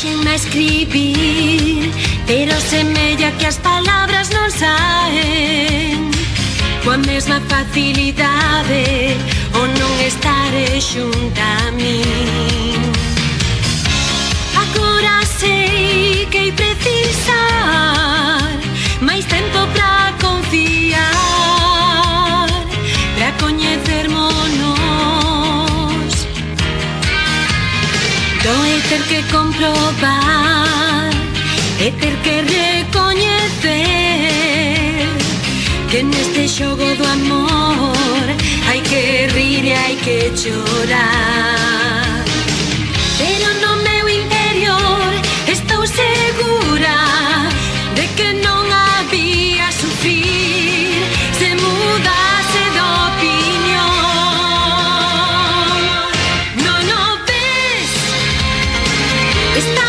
Puxenme a escribir, pero semella que as palabras non saen coa mesma facilidade o non estare xunta a min. Agora sei que hai precisar máis tempo pra confiar, pra coñecermonos. Doe ter que comprobar e ter que recoñecer que neste xogo do amor hai que rir e hai que chorar. Pero no meu interior estou segura de que non había sufrir se mudase de opinión. Non o ves? Está